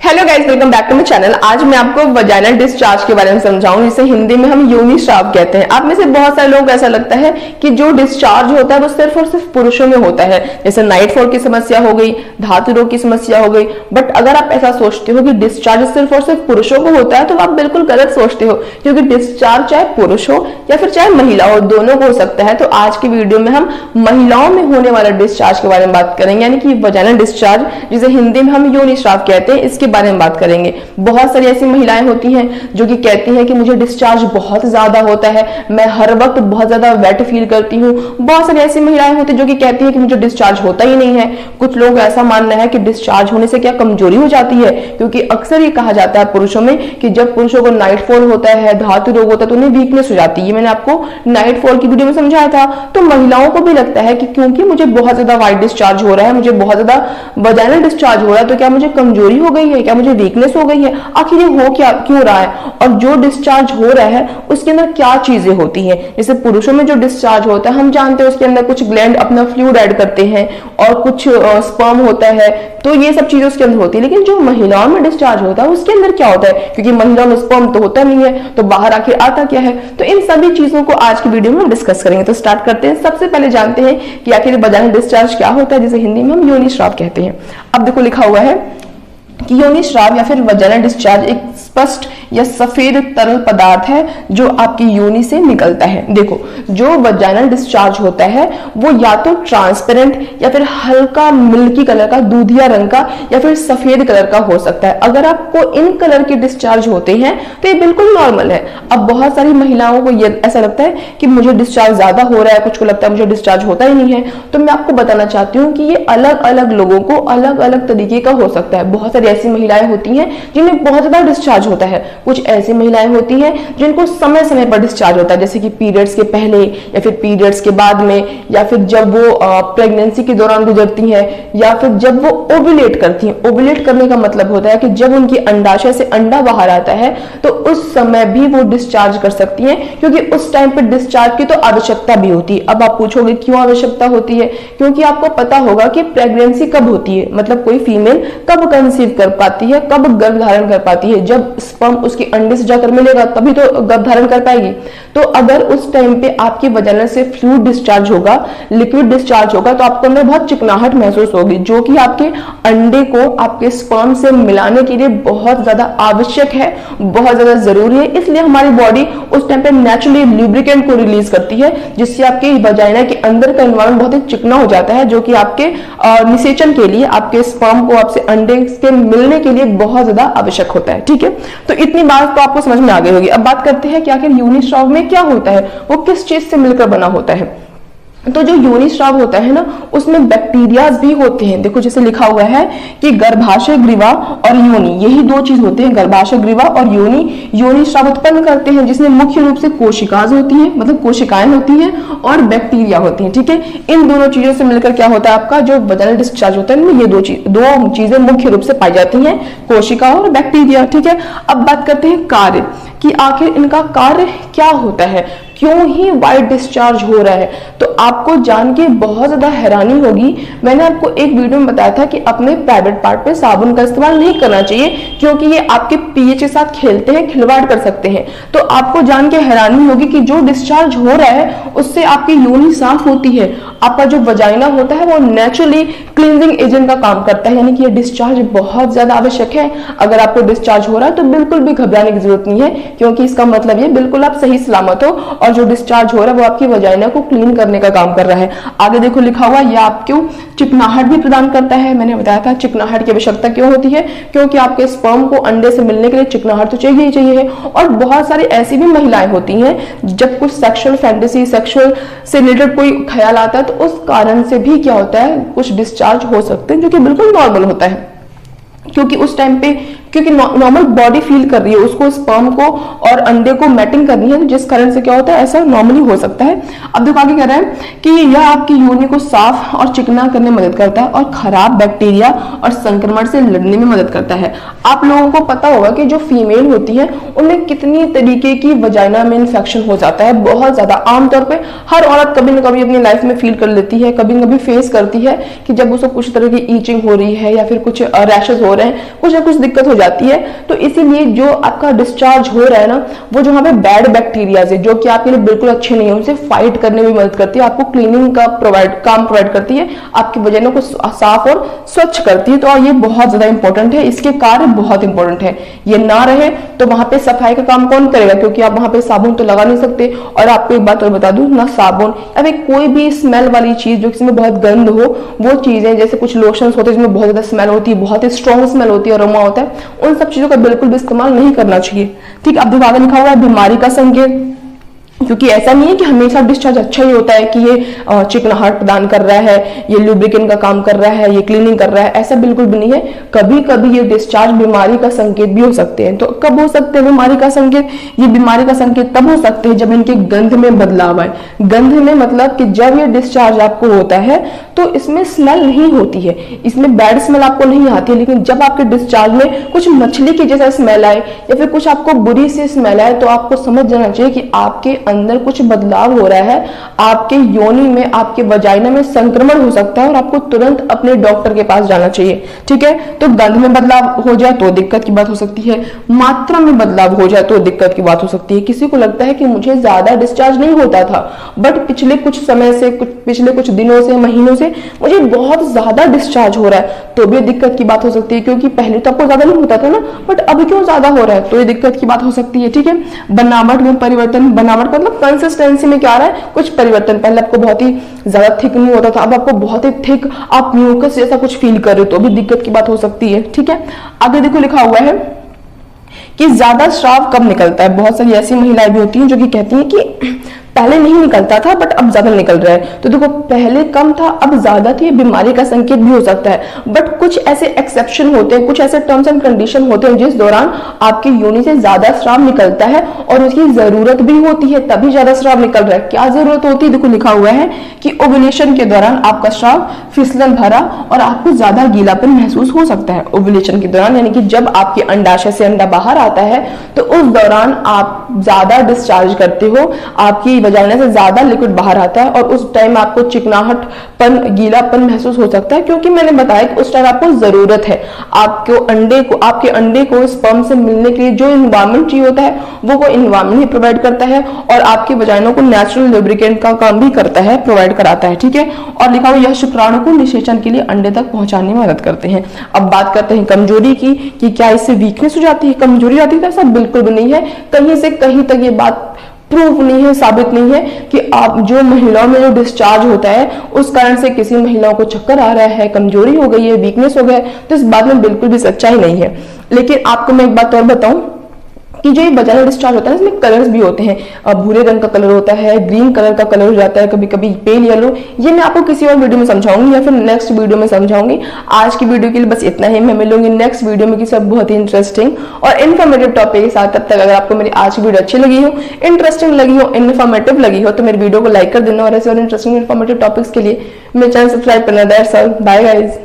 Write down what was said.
Hello guys, welcome back to my channel. आज मैं आपको वजाइनल डिस्चार्ज के बारे में समझाऊंगी, जिसे हिंदी में हम योनि स्राव कहते हैं। आप में से बहुत सारे लोग ऐसा लगता है कि जो डिस्चार्ज होता है वो सिर्फ और सिर्फ पुरुषों में होता है, जैसे नाइट फॉल की समस्या हो गई, धातु रोग की समस्या हो गई। बट अगर आप ऐसा सोचते हो कि डिस्चार्ज सिर्फ और सिर्फ पुरुषों को होता है तो आप बिल्कुल गलत सोचते हो, क्योंकि डिस्चार्ज चाहे पुरुष हो या फिर चाहे महिला हो, दोनों को हो सकता है। तो आज की वीडियो में हम महिलाओं में होने वाला डिस्चार्ज के बारे में बात करेंगे, यानी कि वजाइनल डिस्चार्ज, जिसे हिंदी में हम योनि स्राव कहते हैं, इसके बारे में बात करेंगे। बहुत सारी ऐसी महिलाएं होती हैं जो कि कहती हैं कि मुझे डिस्चार्ज बहुत ज्यादा होता है, मैं हर वक्त बहुत ज्यादा वेट फील करती हूँ। बहुत सारी ऐसी महिलाएं होती हैं जो कि कहती हैं कि मुझे डिस्चार्ज होता ही नहीं है। कुछ लोग ऐसा मानना है कि डिस्चार्ज होने से क्या कमजोरी हो जाती है, क्योंकि अक्सर ये कहा जाता है पुरुषों में कि जब पुरुषों को नाइट फॉल होता है, धातु रोग होता है, तो उन्हें वीकनेस हो जाती है। मैंने आपको नाइट फॉल की वीडियो में समझाया था। तो महिलाओं को भी लगता है कि क्योंकि मुझे बहुत ज्यादा वाइट डिस्चार्ज हो रहा है, मुझे बहुत ज्यादा वजाइनल डिस्चार्ज हो रहा है, तो क्या मुझे कमजोरी हो गई है, क्या मुझे वीकनेस हो गई है, आखिर ये हो क्या क्यों रहा है, और जो डिस्चार्ज हो रहा है उसके अंदर क्या चीजें होती हैं। जैसे पुरुषों में जो डिस्चार्ज होता है हम जानते हैं उसके अंदर कुछ ग्लैंड अपना फ्लूइड ऐड करते हैं और कुछ स्पर्म होता है, तो ये सब चीजें उसके अंदर होती है। लेकिन जो महिलाओं में डिस्चार्ज होता है उसके अंदर क्या होता है, क्योंकि महिलाओं में स्पर्म तो होता नहीं है, तो बाहर आखिर आता क्या है। तो इन सभी चीजों को आज की वीडियो में हम डिस्कस करेंगे। तो स्टार्ट करते हैं। सबसे पहले जानते हैं कि आखिर वजाइनल डिस्चार्ज क्या होता है, जिसे हिंदी में हम योनि स्राव कहते हैं। अब देखो लिखा हुआ है कि योनि स्राव या फिर वजाइनल डिस्चार्ज एक स्पष्ट या सफेद तरल पदार्थ है जो आपकी योनि से निकलता है। देखो, जो वजाइनल डिस्चार्ज होता है वो या तो ट्रांसपेरेंट या फिर हल्का मिल्की कलर का, दूधिया रंग का, या फिर सफेद कलर का हो सकता है। अगर आपको इन कलर के डिस्चार्ज होते हैं तो ये बिल्कुल नॉर्मल है। अब बहुत सारी महिलाओं को ये ऐसा लगता है कि मुझे डिस्चार्ज ज्यादा हो रहा है, कुछ को लगता है मुझे डिस्चार्ज होता ही नहीं है। तो मैं आपको बताना चाहती हूँ कि ये अलग अलग लोगों को अलग अलग तरीके का हो सकता है। बहुत सारी ऐसी महिलाएं होती हैं जिन्हें बहुत ज्यादा डिस्चार्ज होता है, कुछ ऐसी महिलाएं होती हैं जिनको समय समय पर डिस्चार्ज होता है, जैसे कि पीरियड्स के पहले या फिर पीरियड्स के बाद में, या फिर जब वो प्रेगनेंसी के दौरान गुजरती हैं, या फिर जब वो ओव्यूलेट करती हैं। ओव्यूलेट करने का मतलब होता है कि जब उनकी अंडाशय से अंडा बाहर आता है तो उस समय भी वो डिस्चार्ज कर सकती हैं, क्योंकि उस टाइम पर डिस्चार्ज की तो आवश्यकता भी होती है। अब आप पूछोगे क्यों आवश्यकता होती है, क्योंकि आपको पता होगा कि प्रेगनेंसी कब होती है, मतलब कोई फीमेल कब कंसीव कर पाती है, कब गर्भ धारण कर पाती है। जब स्पर्म उसके अंडे से जाकर मिलेगा तभी तो गर्भ धारण कर पाएगी। तो अगर उस टाइम पे आपकी वजाइना से फ्लूइड डिस्चार्ज होगा, लिक्विड डिस्चार्ज होगा, तो आपको अंदर बहुत चिकनाहट महसूस होगी, जो कि आपके अंडे को आपके स्पर्म से मिलाने के लिए बहुत ज्यादा आवश्यक है, बहुत ज्यादा जरूरी है। इसलिए हमारी बॉडी उस टाइम पे नेचुरली लुब्रिकेंट को रिलीज करती है, जिससे आपके वजाइना के अंदर का एनवायरनमेंट बहुत ही चिकना हो जाता है, जो कि आपके निषेचन के लिए, आपके स्पर्म को आपसे अंडे के मिलने के लिए बहुत ज्यादा आवश्यक होता है। ठीक है, तो इतनी बात तो आपको समझ में आ गई होगी। अब बात करते हैं कि आखिर योनि स्राव में क्या होता है, वो किस चीज से मिलकर बना होता है। तो जो योनि स्राव होता है ना, उसमें बैक्टीरियाज भी होते हैं। देखो जैसे लिखा हुआ है कि गर्भाशय ग्रीवा और योनि, यही दो चीज होते हैं, गर्भाशय ग्रीवा और योनि, योनि स्राव उत्पन्न करते हैं, जिसमें मुख्य रूप से कोशिकाएं होती हैं, मतलब कोशिकाएं होती हैं, और बैक्टीरिया होती हैं। ठीक है, इन दोनों चीजों से मिलकर क्या होता है आपका जो वजाइनल डिस्चार्ज होता है, ये दो चीजें मुख्य रूप से पाई जाती हैं, कोशिका और बैक्टीरिया। ठीक है, अब बात करते हैं कार्य, कि आखिर इनका कार्य क्या होता है, क्यों ही वाइट डिस्चार्ज हो रहा है। तो आपको जान के बहुत ज्यादा हैरानी होगी। मैंने आपको एक वीडियो में बताया था कि अपने प्राइवेट पार्ट पे साबुन का इस्तेमाल नहीं करना चाहिए, क्योंकि ये आपके पीएच के साथ खेलते हैं, खिलवाड़ कर सकते हैं। तो आपको जान के हैरानी होगी कि जो डिस्चार्ज हो रहा है उससे आपकी योनि साफ होती है, आपका जो वजाइना होता है वो नेचुरली क्लींजिंग एजेंट का काम करता है, यानी कि ये डिस्चार्ज बहुत ज्यादा आवश्यक है। अगर आपको डिस्चार्ज हो रहा है तो बिल्कुल भी घबराने की जरूरत नहीं है, क्योंकि इसका मतलब ये बिल्कुल आप सही सलामत हो, और जो डिस्चार्ज हो रहा है वो आपकी वजाइना को क्लीन करने का काम कर रहा है। आगे देखो लिखा हुआ, यह आपको चिकनाहट भी प्रदान करता है। मैंने बताया था चिकनाहट की आवश्यकता क्यों होती है, क्योंकि आपके स्पर्म को अंडे से मिलने के लिए चिकनाहट तो चाहिए ही चाहिए। और बहुत सारी ऐसी भी महिलाएं होती हैं जब कुछ सेक्सुअल फैंटेसी, सेक्सुअल से रिलेटेड कोई ख्याल आता है, तो उस कारण से भी क्या होता है, कुछ डिस्चार्ज हो सकते हैं, जो कि बिल्कुल नॉर्मल होता है। क्योंकि उस टाइम पे क्योंकि नॉर्मल बॉडी फील कर रही है, उसको स्पर्म को और अंडे को मैटिंग करनी है, तो जिस कारण से क्या होता है, ऐसा नॉर्मली हो सकता है। अब देखो आगे कह रहा है कि यह आपकी योनि को साफ और चिकना करने में मदद करता है और खराब बैक्टीरिया और संक्रमण से लड़ने में मदद करता है। आप लोगों को पता होगा कि जो फीमेल होती है उनमें कितनी तरीके की वजाइना में इन्फेक्शन हो जाता है, बहुत ज्यादा। आमतौर पे हर औरत कभी ना कभी अपनी लाइफ में फील कर लेती है, कभी ना कभी फेस करती है कि जब उसको कुछ तरह की ईचिंग हो रही है या फिर कुछ रैशेस हो रहे हैं, कुछ ना कुछ दिक्कत हो जाती है। तो इसीलिए जो आपका डिस्चार्ज हो रहा है ना, वो जो वहां पे बैड बैक्टीरिया है जो कि आपके लिए बिल्कुल अच्छे नहीं है, उनसे फाइट करने में मदद करती है, आपको क्लीनिंग का काम प्रोवाइड करती है, आपकी वजाइना को साफ और स्वच्छ करती है। तो ये बहुत ज्यादा इंपॉर्टेंट है, इसके कार्य बहुत इंपॉर्टेंट है। ये ना रहे तो वहां पे सफाई का काम कौन करेगा, क्योंकि आप वहां पे साबुन तो लगा नहीं सकते। और आपको एक बात और बता दूं, ना साबुन या फिर कोई भी स्मेल वाली चीज जो जिसमें बहुत गंध हो, वो चीजें जैसे कुछ लोशंस होते हैं जिसमें बहुत ज्यादा स्मेल होती है, बहुत ही स्ट्रॉन्ग स्मेल होती है, अरोमा होता है, उन सब चीजों का बिल्कुल भी इस्तेमाल नहीं करना चाहिए। ठीक, अब आगे लिखा हुआ है बीमारी का संकेत, क्योंकि ऐसा नहीं है कि हमेशा डिस्चार्ज अच्छा ही होता है कि ये चिकनाहट प्रदान कर रहा है, ये लुब्रिकेंट का काम कर रहा है, ये क्लीनिंग कर रहा है, ऐसा बिल्कुल भी नहीं है। कभी कभी ये डिस्चार्ज बीमारी का संकेत भी हो सकते हैं। तो कब हो सकते हैं बीमारी का संकेत? ये बीमारी का संकेत तब हो सकते हैं जब इनके गंध में बदलाव आए। गंध में मतलब कि जब ये डिस्चार्ज आपको होता है तो इसमें स्मेल नहीं होती है, इसमें बैड स्मेल आपको नहीं आती है, लेकिन जब आपके डिस्चार्ज में कुछ मछली की जैसा स्मेल आए या फिर कुछ आपको बुरी सी स्मेल आए, तो आपको समझ जाना चाहिए कि आपके अंदर कुछ बदलाव हो रहा है, आपके योनि में, आपके वजाइना में संक्रमण हो सकता है और आपको तुरंत अपने डॉक्टर के पास जाना चाहिए। ठीक है, तो गंध में बदलाव हो जाए तो दिक्कत की बात हो सकती है, मात्रा में बदलाव हो जाए तो दिक्कत की बात हो सकती है। किसी को लगता है कि मुझे ज्यादा डिस्चार्ज नहीं होता था, बट पिछले कुछ समय से, पिछले कुछ दिनों से, महीनों से मुझे बहुत ज्यादा डिस्चार्ज हो रहा है, तो भी दिक्कत की बात हो सकती है, क्योंकि पहले तो आपको ज्यादा नहीं होता था ना, बट अब क्यों ज्यादा हो रहा है, तो ये दिक्कत की बात हो सकती है। ठीक है, बनावट में परिवर्तन, बनावट मतलब कंसिस्टेंसी में क्या आ रहा है, कुछ परिवर्तन। पहले आपको बहुत ही ज्यादा थिक नहीं होता था, अब आपको बहुत ही थिक, आप म्यूकस जैसा कुछ फील कर रहे हो, तो भी दिक्कत की बात हो सकती है। ठीक है, आगे देखो लिखा हुआ है कि ज्यादा स्राव कब निकलता है। बहुत सारी ऐसी महिलाएं भी होती हैं जो कि कहती हैं कि पहले नहीं निकलता था बट अब ज्यादा निकल रहा है। तो देखो, पहले कम था अब ज्यादा थी, बीमारी का संकेत भी हो सकता है, बट कुछ ऐसे एक्सेप्शन होते हैं, कुछ ऐसे टर्म्स एंड कंडीशन होते हैं जिस दौरान आपकी योनि से ज्यादा स्राव निकलता है और उसकी जरूरत भी होती है, तभी ज्यादा स्राव निकल रहा है। क्या जरूरत होती है? देखो लिखा हुआ है कि ओव्यूलेशन के दौरान आपका स्राव फिसलन भरा और आपको ज्यादा गीलापन महसूस हो सकता है। ओव्यूलेशन के दौरान यानी कि जब आपके अंडाशय से अंडा बाहर आता है तो उस दौरान आप ज्यादा डिस्चार्ज करते हो, आपकी वजाइना से ज्यादा लिक्विड बाहर आता है और उस टाइम आपको चिकनाहटपन, गीलापन महसूस हो सकता है, क्योंकि मैंने बताया कि उस टाइम आपको जरूरत है, आपके अंडे को स्पर्म से मिलने के लिए जो इन्वायरमेंट चाहिए होता है वो इन्वायरमेंट ही प्रोवाइड करता है और आपकी वजाइना को नेचुरल लुब्रिकेंट का काम भी करता है, प्रोवाइड कराता है। ठीक है, और लिखा हुआ यह शुक्राणु को निषेचन के लिए अंडे तक पहुंचाने में मदद करते हैं। अब बात करते हैं कमजोरी की, कि क्या इससे वीकनेस हो जाती है, कमजोरी आती है? ऐसा बिल्कुल भी नहीं है, कहीं से कहीं तक ये बात प्रूफ नहीं है, साबित नहीं है कि आप जो महिलाओं में जो डिस्चार्ज होता है उस कारण से किसी महिलाओं को चक्कर आ रहा है, कमजोरी हो गई है, वीकनेस हो गया है, तो इस बात में बिल्कुल भी सच्चाई नहीं है। लेकिन आपको मैं एक बात और बताऊं कि जो ये वजाइनल डिस्चार्ज होता है इसमें कलर्स भी होते हैं, भूरे रंग का कलर होता है, ग्रीन कलर का कलर हो जाता है, कभी कभी पेल येलो। ये मैं आपको किसी और वीडियो में समझाऊंगी या फिर नेक्स्ट वीडियो में समझाऊंगी। आज की वीडियो के लिए बस इतना ही, मैं मिलूंगी नेक्स्ट वीडियो में किसी बहुत ही इंटरेस्टिंग और इन्फॉर्मेटिव टॉपिक के साथ। तब तक अगर आपको मेरी आज की वीडियो अच्छी लगी हो, इंटरेस्टिंग लगी हो, इन्फॉर्मेटिव लगी हो, तो मेरी वीडियो को लाइक कर देना और ऐसे और इंटरेस्टिंग इन्फॉर्मेटिव टॉपिक्स के लिए मेरे चैनल सब्सक्राइब करना। That's all, bye guys.